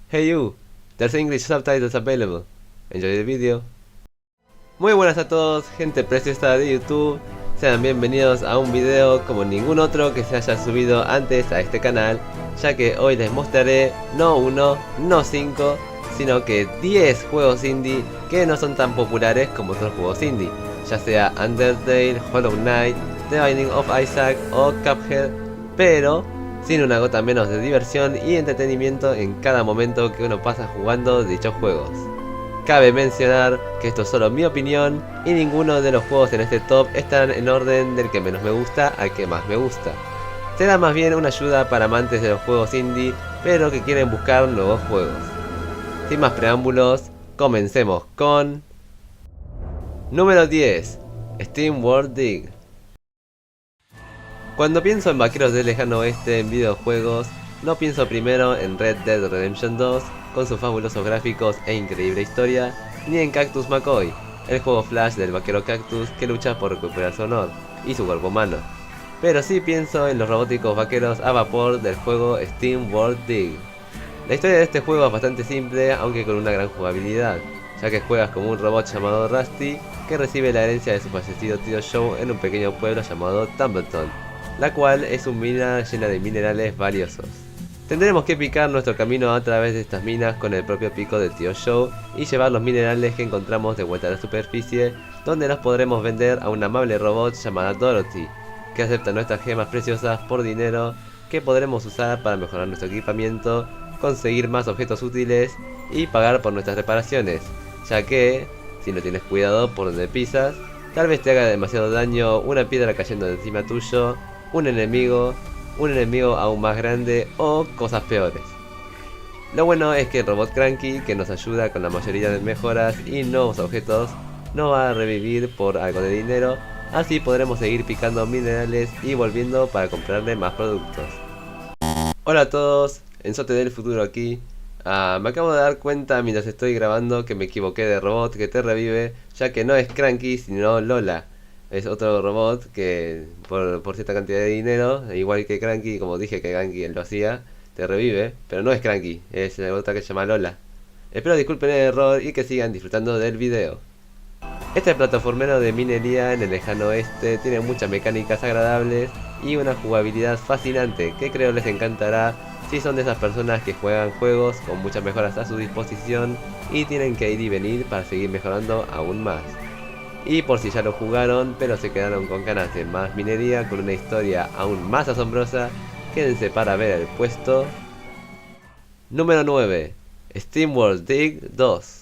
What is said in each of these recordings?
Hey you, there's English subtitles available. Enjoy the video. Muy buenas a todos, gente preciosa de YouTube. Sean bienvenidos a un video como ningún otro que se haya subido antes a este canal, ya que hoy les mostraré no uno, no 5, sino que 10 juegos indie que no son tan populares como otros juegos indie, ya sea Undertale, Hollow Knight, The Binding of Isaac o Cuphead, pero sin una gota menos de diversión y entretenimiento en cada momento que uno pasa jugando dichos juegos. Cabe mencionar que esto es solo mi opinión y ninguno de los juegos en este top están en orden del que menos me gusta al que más me gusta. Será más bien una ayuda para amantes de los juegos indie, pero que quieren buscar nuevos juegos. Sin más preámbulos, comencemos con... Número 10. Steam World Dig. Cuando pienso en vaqueros del lejano oeste en videojuegos, no pienso primero en Red Dead Redemption 2, con sus fabulosos gráficos e increíble historia, ni en Cactus McCoy, el juego Flash del vaquero Cactus que lucha por recuperar su honor y su cuerpo humano. Pero sí pienso en los robóticos vaqueros a vapor del juego Steam World Dig. La historia de este juego es bastante simple, aunque con una gran jugabilidad, ya que juegas como un robot llamado Rusty, que recibe la herencia de su fallecido tío Joe en un pequeño pueblo llamado Tumbleton, la cual es una mina llena de minerales valiosos. Tendremos que picar nuestro camino a través de estas minas con el propio pico del tío Joe y llevar los minerales que encontramos de vuelta a la superficie, donde los podremos vender a una amable robot llamada Dorothy, que acepta nuestras gemas preciosas por dinero que podremos usar para mejorar nuestro equipamiento, conseguir más objetos útiles y pagar por nuestras reparaciones, ya que, si no tienes cuidado por donde pisas, tal vez te haga demasiado daño una piedra cayendo de encima tuyo, un enemigo aún más grande o cosas peores. Lo bueno es que el robot Cranky, que nos ayuda con la mayoría de mejoras y nuevos objetos, no va a revivir por algo de dinero, así podremos seguir picando minerales y volviendo para comprarle más productos. Hola a todos, Enzote del futuro aquí. Me acabo de dar cuenta mientras estoy grabando que me equivoqué de robot que te revive, ya que no es Cranky sino Lola. Es otro robot que por cierta cantidad de dinero, igual que Cranky, como dije que Cranky lo hacía, te revive, pero no es Cranky, es la otra que se llama Lola. Espero disculpen el error y que sigan disfrutando del video. Este plataformero de minería en el lejano oeste tiene muchas mecánicas agradables y una jugabilidad fascinante que creo les encantará si son de esas personas que juegan juegos con muchas mejoras a su disposición y tienen que ir y venir para seguir mejorando aún más. Y por si ya lo jugaron pero se quedaron con ganas de más minería con una historia aún más asombrosa, quédense para ver el puesto número 9, Steam World Dig 2.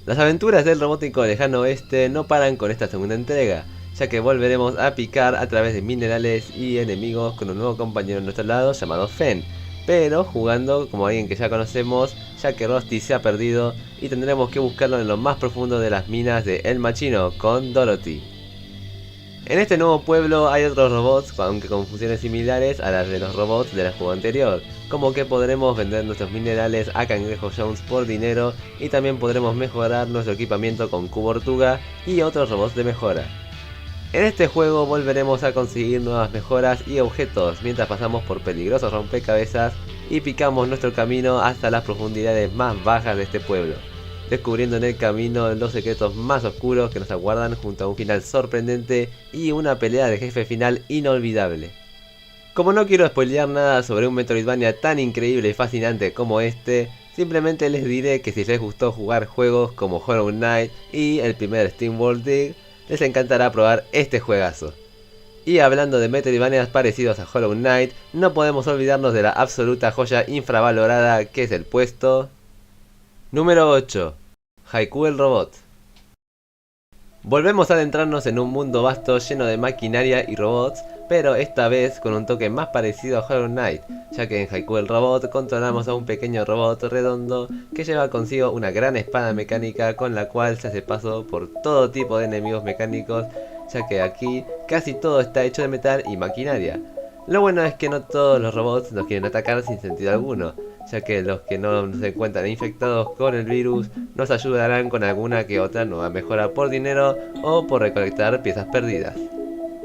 Las aventuras del robótico lejano oeste no paran con esta segunda entrega, ya que volveremos a picar a través de minerales y enemigos con un nuevo compañero a nuestro lado llamado Fen, pero jugando como alguien que ya conocemos, ya que Rusty se ha perdido y tendremos que buscarlo en lo más profundo de las minas de El Machino con Dorothy. En este nuevo pueblo hay otros robots, aunque con funciones similares a las de los robots del juego anterior, como que podremos vender nuestros minerales a Cangrejo Jones por dinero y también podremos mejorar nuestro equipamiento con Cubo Ortuga y otros robots de mejora. En este juego volveremos a conseguir nuevas mejoras y objetos mientras pasamos por peligrosos rompecabezas y picamos nuestro camino hasta las profundidades más bajas de este pueblo, descubriendo en el camino los secretos más oscuros que nos aguardan junto a un final sorprendente y una pelea de jefe final inolvidable. Como no quiero spoilear nada sobre un Metroidvania tan increíble y fascinante como este, simplemente les diré que si les gustó jugar juegos como Hollow Knight y el primer Steam World Dig, les encantará probar este juegazo. Y hablando de Metroidvanias parecidos a Hollow Knight, no podemos olvidarnos de la absoluta joya infravalorada que es el puesto número 8, Haiku el Robot. Volvemos a adentrarnos en un mundo vasto lleno de maquinaria y robots, pero esta vez con un toque más parecido a Hollow Knight, ya que en Haiku el Robot controlamos a un pequeño robot redondo que lleva consigo una gran espada mecánica con la cual se hace paso por todo tipo de enemigos mecánicos, ya que aquí casi todo está hecho de metal y maquinaria. Lo bueno es que no todos los robots nos quieren atacar sin sentido alguno, ya que los que no se encuentran infectados con el virus nos ayudarán con alguna que otra nueva mejora por dinero o por recolectar piezas perdidas.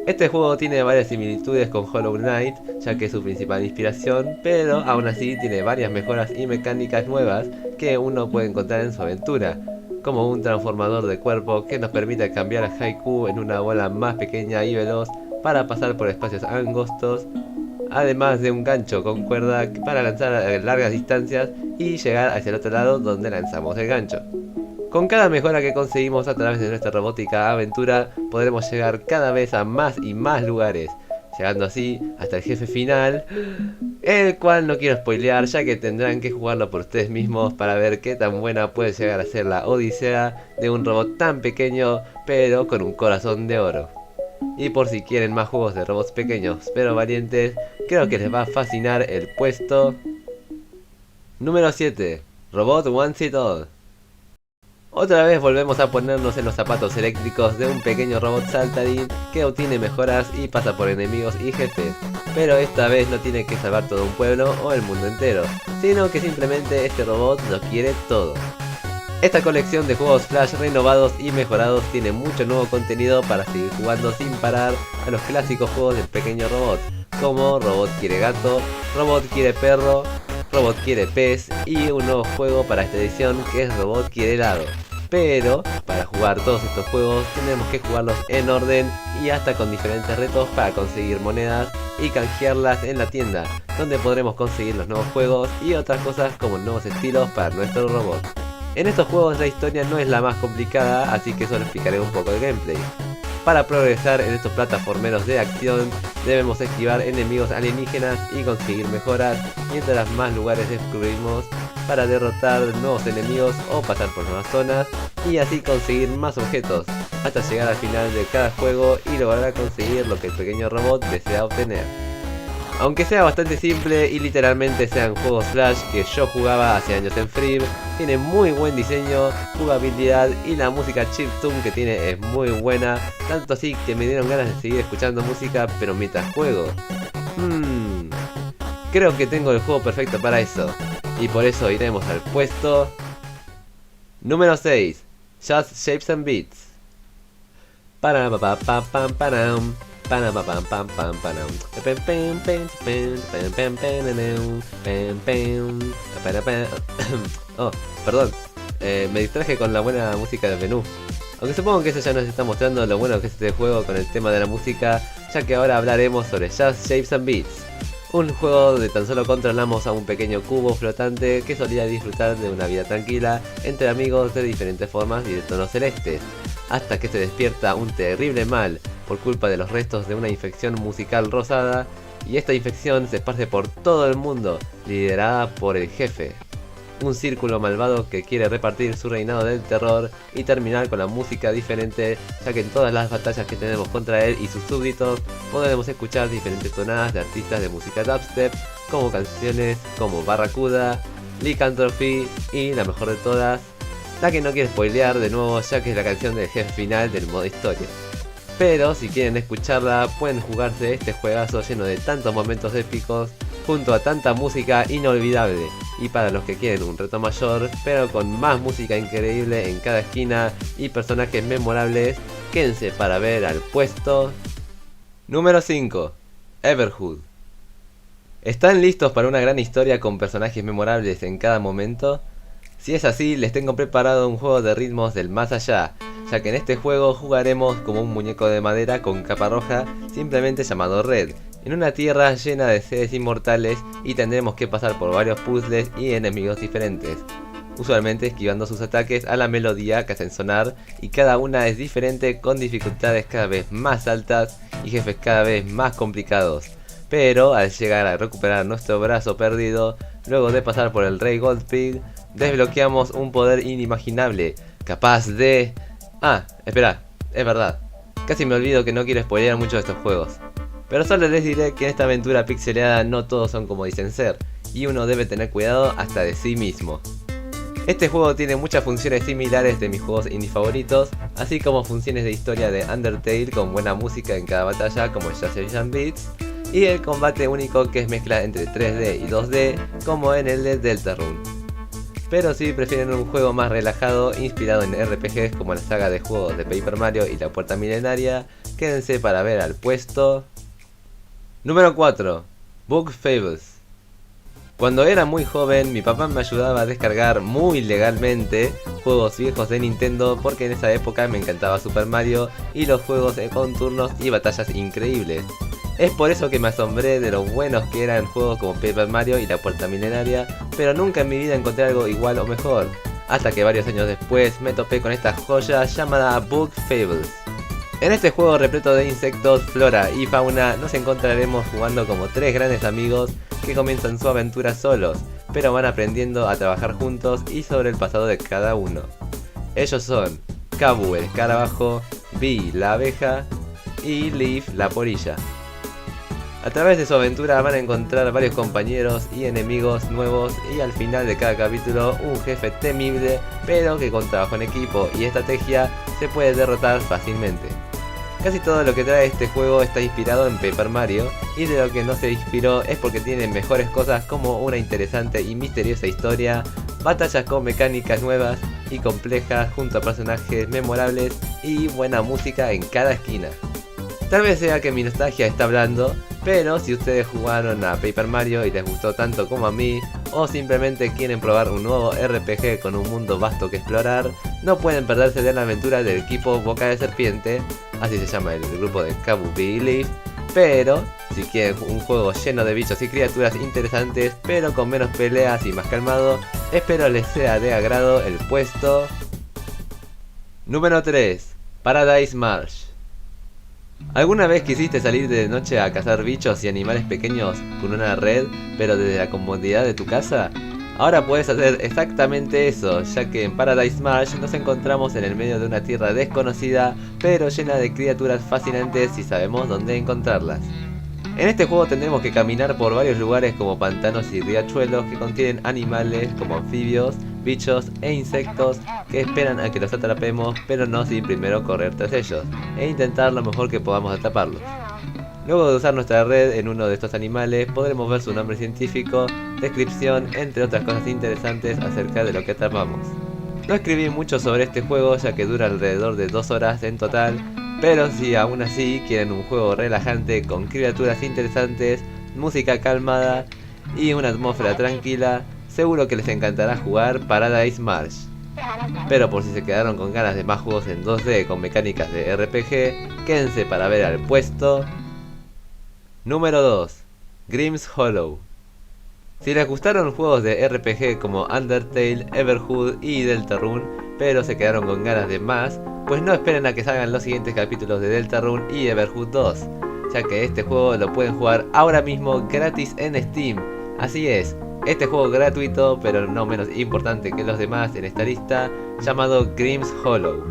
Este juego tiene varias similitudes con Hollow Knight, ya que es su principal inspiración, pero aún así tiene varias mejoras y mecánicas nuevas que uno puede encontrar en su aventura, como un transformador de cuerpo que nos permite cambiar a Haiku en una bola más pequeña y veloz para pasar por espacios angostos, además de un gancho con cuerda para lanzar a largas distancias y llegar hacia el otro lado donde lanzamos el gancho. Con cada mejora que conseguimos a través de nuestra robótica aventura, podremos llegar cada vez a más y más lugares, llegando así hasta el jefe final, el cual no quiero spoilear ya que tendrán que jugarlo por ustedes mismos para ver qué tan buena puede llegar a ser la odisea de un robot tan pequeño pero con un corazón de oro. Y por si quieren más juegos de robots pequeños pero valientes, creo que les va a fascinar el puesto número 7, Robot Wants It All. Otra vez volvemos a ponernos en los zapatos eléctricos de un pequeño robot saltarín que obtiene mejoras y pasa por enemigos y jefes, pero esta vez no tiene que salvar todo un pueblo o el mundo entero, sino que simplemente este robot lo quiere todo. Esta colección de juegos Flash renovados y mejorados tiene mucho nuevo contenido para seguir jugando sin parar a los clásicos juegos del pequeño robot, como Robot quiere gato, Robot quiere perro, Robot quiere pez y un nuevo juego para esta edición que es Robot quiere helado. Pero para jugar todos estos juegos tenemos que jugarlos en orden y hasta con diferentes retos para conseguir monedas y canjearlas en la tienda, donde podremos conseguir los nuevos juegos y otras cosas como nuevos estilos para nuestro robot. En estos juegos la historia no es la más complicada, así que solo explicaré un poco el gameplay. Para progresar en estos plataformeros de acción, debemos esquivar enemigos alienígenas y conseguir mejoras, mientras más lugares descubrimos para derrotar nuevos enemigos o pasar por nuevas zonas, y así conseguir más objetos, hasta llegar al final de cada juego y lograr conseguir lo que el pequeño robot desea obtener. Aunque sea bastante simple y literalmente sean juegos Flash que yo jugaba hace años en Free, tiene muy buen diseño, jugabilidad y la música chiptune que tiene es muy buena, tanto así que me dieron ganas de seguir escuchando música pero mientras juego. Creo que tengo el juego perfecto para eso, y por eso iremos al puesto número 6, Just Shapes and Beats. Oh, perdón, me distraje con la buena música del menú. Aunque supongo que eso ya nos está mostrando lo bueno que es este juego con el tema de la música, ya que ahora hablaremos sobre Just Shapes and Beats, un juego donde tan solo controlamos a un pequeño cubo flotante que solía disfrutar de una vida tranquila entre amigos de diferentes formas y de tonos celestes, hasta que se despierta un terrible mal por culpa de los restos de una infección musical rosada, y esta infección se esparce por todo el mundo, liderada por el jefe, un círculo malvado que quiere repartir su reinado del terror y terminar con la música diferente, ya que en todas las batallas que tenemos contra él y sus súbditos podremos escuchar diferentes tonadas de artistas de música dubstep, como canciones como Barracuda, Lycanthropy y la mejor de todas, la que no quiero spoilear de nuevo ya que es la canción del jefe final del modo historia. Pero si quieren escucharla pueden jugarse este juegazo lleno de tantos momentos épicos junto a tanta música inolvidable, y para los que quieren un reto mayor pero con más música increíble en cada esquina y personajes memorables, quédense para ver al puesto número 5, Everhood. ¿Están listos para una gran historia con personajes memorables en cada momento? Si es así, les tengo preparado un juego de ritmos del más allá, ya que en este juego jugaremos como un muñeco de madera con capa roja, simplemente llamado Red, en una tierra llena de seres inmortales, y tendremos que pasar por varios puzzles y enemigos diferentes, usualmente esquivando sus ataques a la melodía que hacen sonar, y cada una es diferente con dificultades cada vez más altas y jefes cada vez más complicados. Pero al llegar a recuperar nuestro brazo perdido, luego de pasar por el Rey Goldpig, desbloqueamos un poder inimaginable, capaz de... espera, es verdad, casi me olvido que no quiero spoilear mucho de estos juegos. Pero solo les diré que en esta aventura pixeleada no todos son como dicen ser, y uno debe tener cuidado hasta de sí mismo. Este juego tiene muchas funciones similares de mis juegos indie favoritos, así como funciones de historia de Undertale con buena música en cada batalla como Just Shapes and Beats, y el combate único que es mezcla entre 3D y 2D como en el de Deltarune. Pero si prefieren un juego más relajado inspirado en RPGs como la saga de juegos de Paper Mario y la Puerta Milenaria, quédense para ver al puesto número 4. Book Fables. Cuando era muy joven, mi papá me ayudaba a descargar muy legalmente juegos viejos de Nintendo porque en esa época me encantaba Super Mario y los juegos con turnos y batallas increíbles. Es por eso que me asombré de lo buenos que eran juegos como Paper Mario y la Puerta Milenaria, pero nunca en mi vida encontré algo igual o mejor, hasta que varios años después me topé con esta joya llamada Book Fables. En este juego repleto de insectos, flora y fauna nos encontraremos jugando como tres grandes amigos que comienzan su aventura solos, pero van aprendiendo a trabajar juntos y sobre el pasado de cada uno. Ellos son Kabu el escarabajo, Bee la abeja y Leaf la polilla. A través de su aventura van a encontrar varios compañeros y enemigos nuevos y al final de cada capítulo un jefe temible, pero que con trabajo en equipo y estrategia se puede derrotar fácilmente. Casi todo lo que trae este juego está inspirado en Paper Mario, y de lo que no se inspiró es porque tiene mejores cosas como una interesante y misteriosa historia, batallas con mecánicas nuevas y complejas junto a personajes memorables y buena música en cada esquina. Tal vez sea que mi nostalgia está hablando, pero si ustedes jugaron a Paper Mario y les gustó tanto como a mí, o simplemente quieren probar un nuevo RPG con un mundo vasto que explorar, no pueden perderse de la aventura del equipo Boca de Serpiente, así se llama el grupo de Kabu, Bee y Leaf. Pero si quieren un juego lleno de bichos y criaturas interesantes, pero con menos peleas y más calmado, espero les sea de agrado el puesto número 3, Paradise Marsh. ¿Alguna vez quisiste salir de noche a cazar bichos y animales pequeños con una red, pero desde la comodidad de tu casa? Ahora puedes hacer exactamente eso, ya que en Paradise Marsh nos encontramos en el medio de una tierra desconocida, pero llena de criaturas fascinantes si sabemos dónde encontrarlas. En este juego tendremos que caminar por varios lugares como pantanos y riachuelos que contienen animales como anfibios, bichos e insectos que esperan a que los atrapemos, pero no sin primero correr tras ellos e intentar lo mejor que podamos atraparlos. Luego de usar nuestra red en uno de estos animales, podremos ver su nombre científico, descripción, entre otras cosas interesantes acerca de lo que atrapamos. No escribí mucho sobre este juego ya que dura alrededor de 2 horas en total, pero si aún así quieren un juego relajante con criaturas interesantes, música calmada y una atmósfera tranquila, seguro que les encantará jugar Paradise Marsh. Pero por si se quedaron con ganas de más juegos en 2D con mecánicas de RPG, quédense para ver al puesto número 2, Grimm's Hollow. Si les gustaron juegos de RPG como Undertale, Everhood y Deltarune, pero se quedaron con ganas de más, pues no esperen a que salgan los siguientes capítulos de Deltarune y Everhood 2, ya que este juego lo pueden jugar ahora mismo gratis en Steam. Así es, este juego gratuito, pero no menos importante que los demás en esta lista, llamado Grimm's Hollow.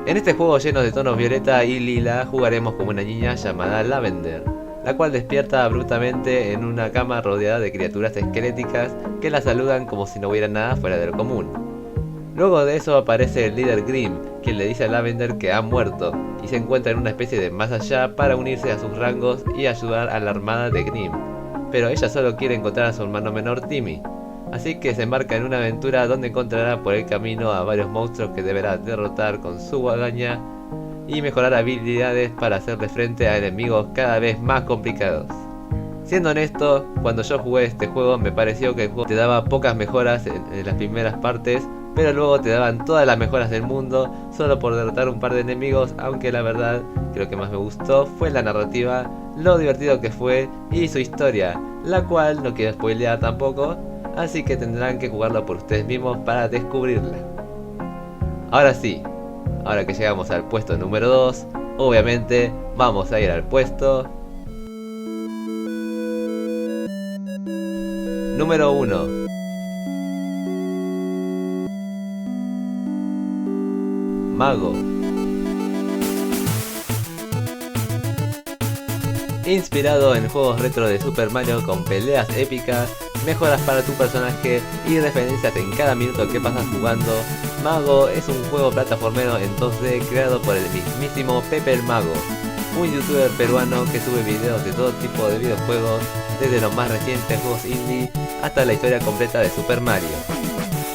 En este juego lleno de tonos violeta y lila, jugaremos como una niña llamada Lavender, la cual despierta abruptamente en una cama rodeada de criaturas esqueléticas que la saludan como si no hubiera nada fuera de lo común. Luego de eso aparece el líder Grimm, quien le dice a Lavender que ha muerto, y se encuentra en una especie de más allá para unirse a sus rangos y ayudar a la armada de Grimm. Pero ella solo quiere encontrar a su hermano menor Timmy, así que se embarca en una aventura donde encontrará por el camino a varios monstruos que deberá derrotar con su guadaña y mejorar habilidades para hacerle frente a enemigos cada vez más complicados. Siendo honesto, cuando yo jugué este juego me pareció que el juego te daba pocas mejoras en las primeras partes, pero luego te daban todas las mejoras del mundo solo por derrotar un par de enemigos, aunque la verdad que lo que más me gustó fue la narrativa, lo divertido que fue y su historia, la cual no quiero spoilear tampoco, así que tendrán que jugarlo por ustedes mismos para descubrirla. Ahora sí, ahora que llegamos al puesto número 2, obviamente vamos a ir al puesto número 1. Mago. Inspirado en juegos retro de Super Mario con peleas épicas, mejoras para tu personaje y referencias en cada minuto que pasas jugando, Mago es un juego plataformero en 2D creado por el mismísimo Pepe el Mago, un youtuber peruano que sube videos de todo tipo de videojuegos, desde los más recientes juegos indie hasta la historia completa de Super Mario.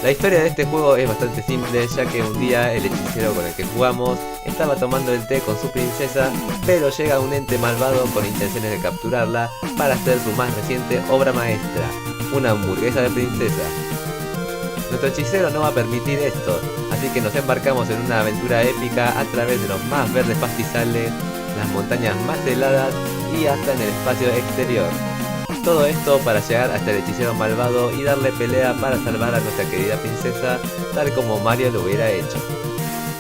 La historia de este juego es bastante simple, ya que un día el hechicero con el que jugamos está estaba tomando el té con su princesa, pero llega un ente malvado con intenciones de capturarla para hacer su más reciente obra maestra, una hamburguesa de princesa. Nuestro hechicero no va a permitir esto, así que nos embarcamos en una aventura épica a través de los más verdes pastizales, las montañas más heladas y hasta en el espacio exterior. Todo esto para llegar hasta el hechicero malvado y darle pelea para salvar a nuestra querida princesa, tal como Mario lo hubiera hecho.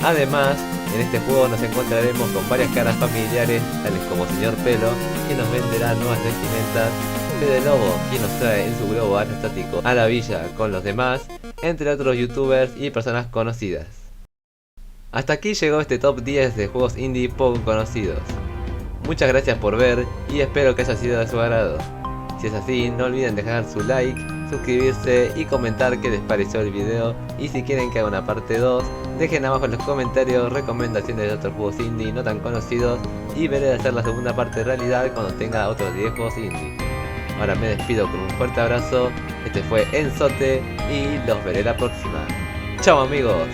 Además, en este juego nos encontraremos con varias caras familiares, tales como Señor Pelo, quien nos venderá nuevas vestimentas, Fede Lobo, quien nos trae en su globo aerostático a la villa con los demás, entre otros youtubers y personas conocidas. Hasta aquí llegó este top 10 de juegos indie poco conocidos. Muchas gracias por ver y espero que haya sido de su agrado. Si es así, no olviden dejar su like, suscribirse y comentar qué les pareció el video, y si quieren que haga una parte 2, dejen abajo en los comentarios recomendaciones de otros juegos indie no tan conocidos y veré de hacer la segunda parte realidad cuando tenga otros 10 juegos indie. Ahora me despido con un fuerte abrazo, este fue Enzote y los veré la próxima. ¡Chao amigos!